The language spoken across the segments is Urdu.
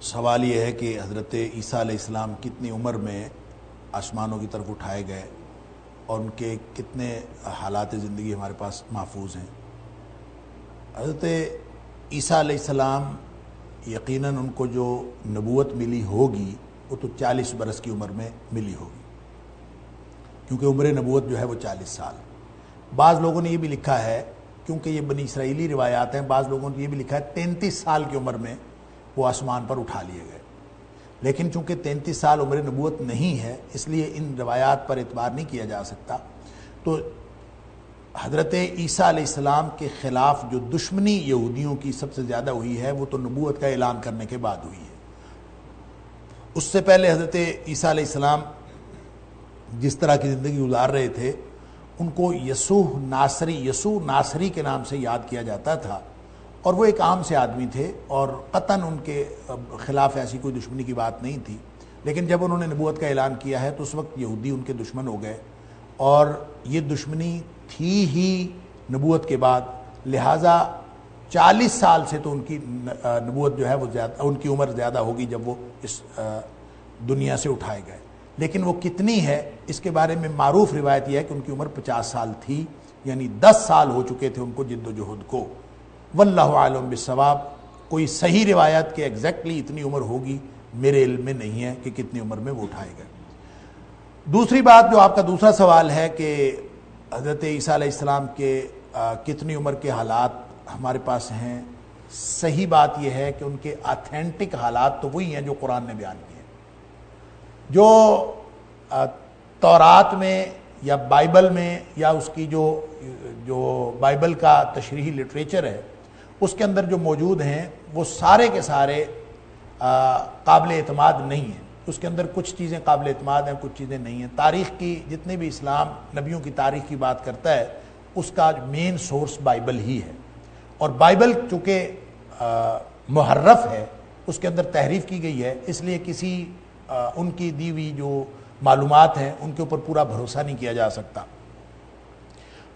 سوال یہ ہے کہ حضرت عیسیٰ علیہ السلام کتنی عمر میں آسمانوں کی طرف اٹھائے گئے اور ان کے کتنے حالات زندگی ہمارے پاس محفوظ ہیں۔ حضرت عیسیٰ علیہ السلام یقیناً ان کو جو نبوت ملی ہوگی وہ تو 40 برس کی عمر میں ملی ہوگی، کیونکہ عمر نبوت جو ہے وہ 40 سال۔ بعض لوگوں نے یہ بھی لکھا ہے، کیونکہ یہ بنی اسرائیلی روایات ہیں، بعض لوگوں نے یہ بھی لکھا ہے 33 سال کی عمر میں وہ آسمان پر اٹھا لیے گئے، لیکن چونکہ 33 سال عمر نبوت نہیں ہے اس لیے ان روایات پر اعتبار نہیں کیا جا سکتا۔ تو حضرت عیسیٰ علیہ السلام کے خلاف جو دشمنی یہودیوں کی سب سے زیادہ ہوئی ہے وہ تو نبوت کا اعلان کرنے کے بعد ہوئی ہے۔ اس سے پہلے حضرت عیسیٰ علیہ السلام جس طرح کی زندگی گزار رہے تھے ان کو یسوع ناصری کے نام سے یاد کیا جاتا تھا، اور وہ ایک عام سے آدمی تھے اور قطعاً ان کے خلاف ایسی کوئی دشمنی کی بات نہیں تھی، لیکن جب انہوں نے نبوت کا اعلان کیا ہے تو اس وقت یہودی ان کے دشمن ہو گئے، اور یہ دشمنی تھی ہی نبوت کے بعد، لہٰذا 40 سال سے تو ان کی نبوت جو ہے وہ زیادہ، ان کی عمر زیادہ ہوگی جب وہ اس دنیا سے اٹھائے گئے، لیکن وہ کتنی ہے اس کے بارے میں معروف روایت یہ ہے کہ ان کی عمر 50 سال تھی، یعنی 10 سال ہو چکے تھے ان کو جد و جہد کو۔ واللہ عالم بالصواب، کوئی صحیح روایت کہ ایگزیکٹلی اتنی عمر ہوگی میرے علم میں نہیں ہے کہ کتنی عمر میں وہ اٹھائے گئے۔ دوسری بات جو آپ کا دوسرا سوال ہے کہ حضرت عیسیٰ علیہ السلام کے کتنی عمر کے حالات ہمارے پاس ہیں، صحیح بات یہ ہے کہ ان کے آتھینٹک حالات تو وہی ہیں جو قرآن نے بیان کیے ہیں، جو تورات میں یا بائبل میں یا اس کی جو بائبل کا تشریحی لٹریچر ہے اس کے اندر جو موجود ہیں وہ سارے کے سارے قابل اعتماد نہیں ہیں، اس کے اندر کچھ چیزیں قابل اعتماد ہیں، کچھ چیزیں نہیں ہیں۔ تاریخ کی جتنے بھی اسلام نبیوں کی تاریخ کی بات کرتا ہے اس کا مین سورس بائبل ہی ہے، اور بائبل چونکہ محرف ہے، اس کے اندر تحریف کی گئی ہے، اس لیے کسی ان کی دی ہوئی جو معلومات ہیں ان کے اوپر پورا بھروسہ نہیں کیا جا سکتا۔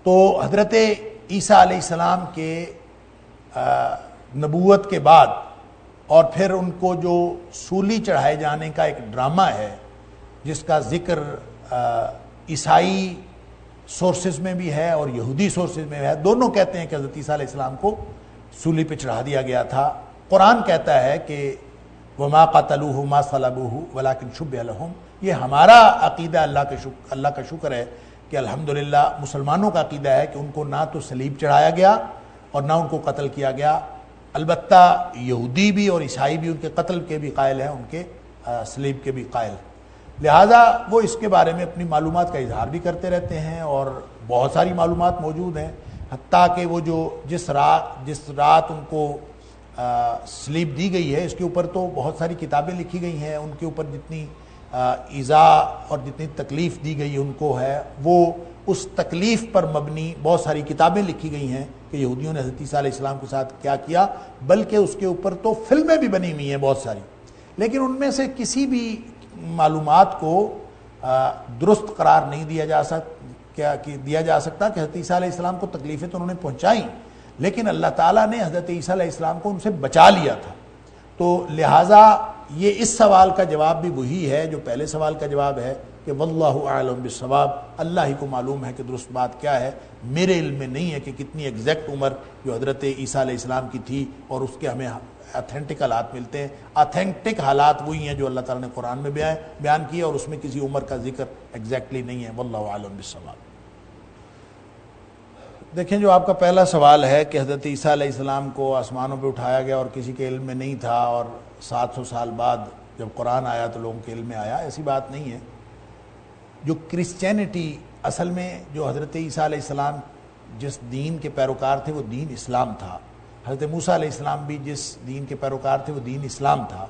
تو حضرت عیسیٰ علیہ السلام کے نبوت کے بعد اور پھر ان کو جو سولی چڑھائے جانے کا ایک ڈرامہ ہے جس کا ذکر عیسائی سورسز میں بھی ہے اور یہودی سورسز میں بھی ہے، دونوں کہتے ہیں کہ حضرت عیسیٰ علیہ السلام کو سولی پہ چڑھا دیا گیا تھا۔ قرآن کہتا ہے کہ وَمَا قَتَلُوهُ مَا صَلَبُوهُ وَلَكِنْ شُبِّهَ لَهُمْ، یہ ہمارا عقیدہ اللہ کا شکر ہے کہ الحمدللہ مسلمانوں کا عقیدہ ہے کہ ان کو نہ تو صلیب چڑھایا گیا اور نہ ان کو قتل کیا گیا، البتہ یہودی بھی اور عیسائی بھی ان کے قتل کے بھی قائل ہیں، ان کے صلیب کے بھی قائل، لہٰذا وہ اس کے بارے میں اپنی معلومات کا اظہار بھی کرتے رہتے ہیں، اور بہت ساری معلومات موجود ہیں، حتیٰ کہ وہ جو جس رات ان کو صلیب دی گئی ہے اس کے اوپر تو بہت ساری کتابیں لکھی گئی ہیں، ان کے اوپر جتنی ایذا اور جتنی تکلیف دی گئی ان کو ہے وہ اس تکلیف پر مبنی بہت ساری کتابیں لکھی گئی ہیں کہ یہودیوں نے حضرت عیسیٰ علیہ السلام کے ساتھ کیا کیا، بلکہ اس کے اوپر تو فلمیں بھی بنی ہوئی ہیں بہت ساری، لیکن ان میں سے کسی بھی معلومات کو درست قرار نہیں دیا جا سکتا کہ حضرت عیسیٰ علیہ السلام کو تکلیفیں تو انہوں نے پہنچائیں، لیکن اللہ تعالیٰ نے حضرت عیسیٰ علیہ السلام کو ان سے بچا لیا تھا۔ تو لہٰذا یہ اس سوال کا جواب بھی وہی ہے جو پہلے سوال کا جواب ہے کہ واللہ اعلم بالصواب، اللہ ہی کو معلوم ہے کہ درست بات کیا ہے، میرے علم میں نہیں ہے کہ کتنی ایگزیکٹ عمر جو حضرت عیسیٰ علیہ السلام کی تھی، اور اس کے ہمیں اتھینٹک حالات ملتے ہیں۔ اتھینٹک حالات وہی ہیں جو اللہ تعالیٰ نے قرآن میں بیان کیے، اور اس میں کسی عمر کا ذکر ایگزیکٹلی نہیں ہے۔ واللہ اعلم بالصواب۔ دیکھیں، جو آپ کا پہلا سوال ہے کہ حضرت عیسیٰ علیہ السلام کو آسمانوں پہ اٹھایا گیا اور کسی کے علم میں نہیں تھا، اور 700 سال بعد جب قرآن آیا تو لوگوں کے علم میں آیا، ایسی بات نہیں ہے۔ جو کرسچینٹی اصل میں جو حضرت عیسیٰ علیہ السلام جس دین کے پیروکار تھے وہ دین اسلام تھا، حضرت موسیٰ علیہ السلام بھی جس دین کے پیروکار تھے وہ دین اسلام تھا،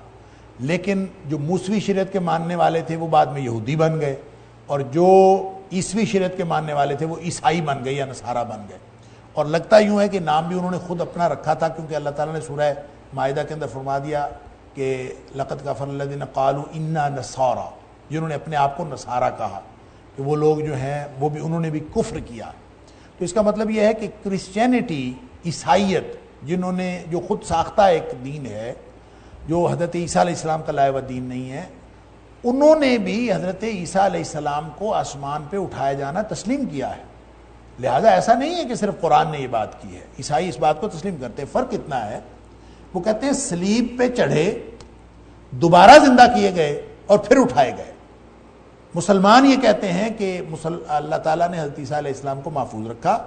لیکن جو موسوی شریعت کے ماننے والے تھے وہ بعد میں یہودی بن گئے، اور جو عیسوی شریعت کے ماننے والے تھے وہ عیسائی بن گئے یا نصارہ بن گئے، اور لگتا یوں ہے کہ نام بھی انہوں نے خود اپنا رکھا تھا، کیونکہ اللہ تعالیٰ نے سورہ مائدہ کے اندر فرما دیا کہ لقد کفر الذین قالوا انا نصارى، جنہوں نے اپنے آپ کو نصارہ کہا، کہ وہ لوگ جو ہیں وہ بھی انہوں نے بھی کفر کیا۔ تو اس کا مطلب یہ ہے کہ کرسچینٹی، عیسائیت، جو خود ساختہ ایک دین ہے، جو حضرت عیسیٰ علیہ السلام کا لائے و دین نہیں ہے، انہوں نے بھی حضرت عیسیٰ علیہ السلام کو آسمان پہ اٹھایا جانا تسلیم کیا ہے. لہذا ایسا نہیں ہے کہ صرف قرآن نے یہ بات کی ہے، عیسائی اس بات کو تسلیم کرتے ہیں. فرق اتنا ہے، وہ کہتے ہیں صلیب پہ چڑھے، دوبارہ زندہ کیے گئے اور پھر اٹھائے گئے. مسلمان یہ کہتے ہیں کہ اللہ تعالیٰ نے حضرت عیسیٰ علیہ السلام کو محفوظ رکھا،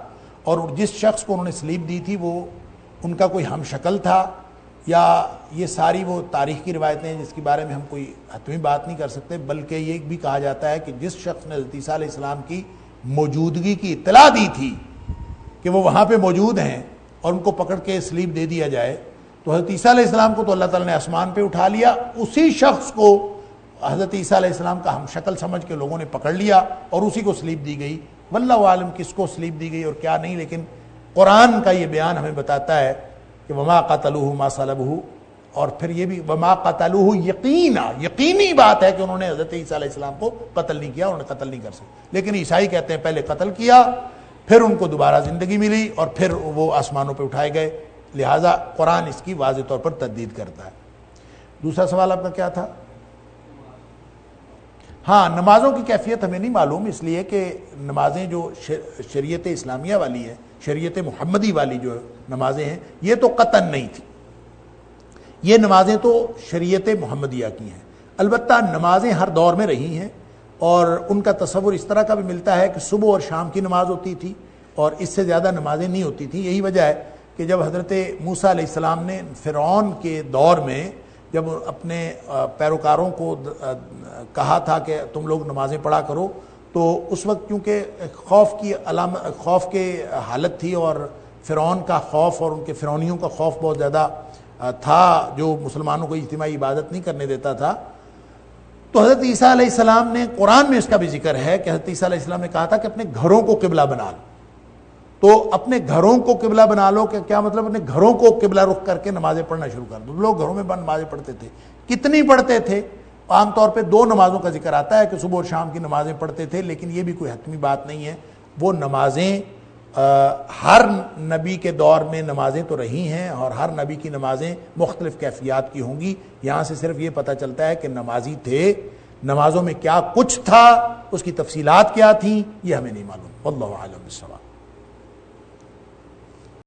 اور جس شخص کو انہوں نے صلیب دی تھی وہ ان کا کوئی ہم شکل تھا، یا یہ ساری وہ تاریخ کی روایتیں ہیں جس کے بارے میں ہم کوئی حتمی بات نہیں کر سکتے. بلکہ یہ بھی کہا جاتا ہے کہ جس شخص نے حضرت عیسیٰ علیہ السلام کی موجودگی کی اطلاع دی تھی کہ وہ وہاں پہ موجود ہیں اور ان کو پکڑ کے صلیب دے دیا جائے، تو حضرت عیسیٰ علیہ السلام کو تو اللہ تعالیٰ نے آسمان پہ اٹھا لیا، اسی شخص کو حضرت عیسیٰ علیہ السلام کا ہم شکل سمجھ کے لوگوں نے پکڑ لیا اور اسی کو صلیب دی گئی. واللہ عالم کس کو صلیب دی گئی اور کیا نہیں، لیکن قرآن کا یہ بیان ہمیں بتاتا ہے کہ وما قتلوہ ما صلبوہ، اور پھر یہ بھی وما قتلوہ یقینا، یقینی بات ہے کہ انہوں نے حضرت عیسیٰ علیہ السلام کو قتل نہیں کیا، انہوں نے قتل نہیں کر سکے. لیکن عیسائی کہتے ہیں پہلے قتل کیا، پھر ان کو دوبارہ زندگی ملی اور پھر وہ آسمانوں پہ اٹھائے گئے. لہٰذا قرآن اس کی واضح طور پر تردید کرتا ہے. دوسرا سوال آپ کا کیا تھا؟ ہاں، نمازوں کی کیفیت ہمیں نہیں معلوم، اس لیے کہ نمازیں جو شریعت اسلامیہ والی ہے، شریعت محمدی والی جو نمازیں ہیں، یہ تو قطعاً نہیں تھی. یہ نمازیں تو شریعت محمدیہ کی ہیں. البتہ نمازیں ہر دور میں رہی ہیں، اور ان کا تصور اس طرح کا بھی ملتا ہے کہ صبح اور شام کی نماز ہوتی تھی اور اس سے زیادہ نمازیں نہیں ہوتی تھیں. یہی وجہ ہے کہ جب حضرت موسیٰ علیہ السلام نے فرعون کے دور میں جب اپنے پیروکاروں کو کہا تھا کہ تم لوگ نمازیں پڑھا کرو، تو اس وقت کیونکہ خوف کے حالت تھی، اور فرعون کا خوف اور ان کے فرعونیوں کا خوف بہت زیادہ تھا جو مسلمانوں کو اجتماعی عبادت نہیں کرنے دیتا تھا. تو حضرت عیسیٰ علیہ السلام نے، قرآن میں اس کا بھی ذکر ہے کہ حضرت عیسیٰ علیہ السلام نے کہا تھا کہ اپنے گھروں کو قبلہ بنا لو. تو اپنے گھروں کو قبلہ بنا لو کہ کیا مطلب؟ اپنے گھروں کو قبلہ رخ کر کے نمازیں پڑھنا شروع کر دو. لوگ گھروں میں نمازیں پڑھتے تھے. کتنی پڑھتے تھے؟ عام طور پہ 2 نمازوں کا ذکر آتا ہے کہ صبح اور شام کی نمازیں پڑھتے تھے، لیکن یہ بھی کوئی حتمی بات نہیں ہے. وہ نمازیں ہر نبی کے دور میں نمازیں تو رہی ہیں، اور ہر نبی کی نمازیں مختلف کیفیات کی ہوں گی. یہاں سے صرف یہ پتہ چلتا ہے کہ نمازی تھے. نمازوں میں کیا کچھ تھا، اس کی تفصیلات کیا تھیں، یہ ہمیں نہیں معلوم. واللہ اعلم بالصواب.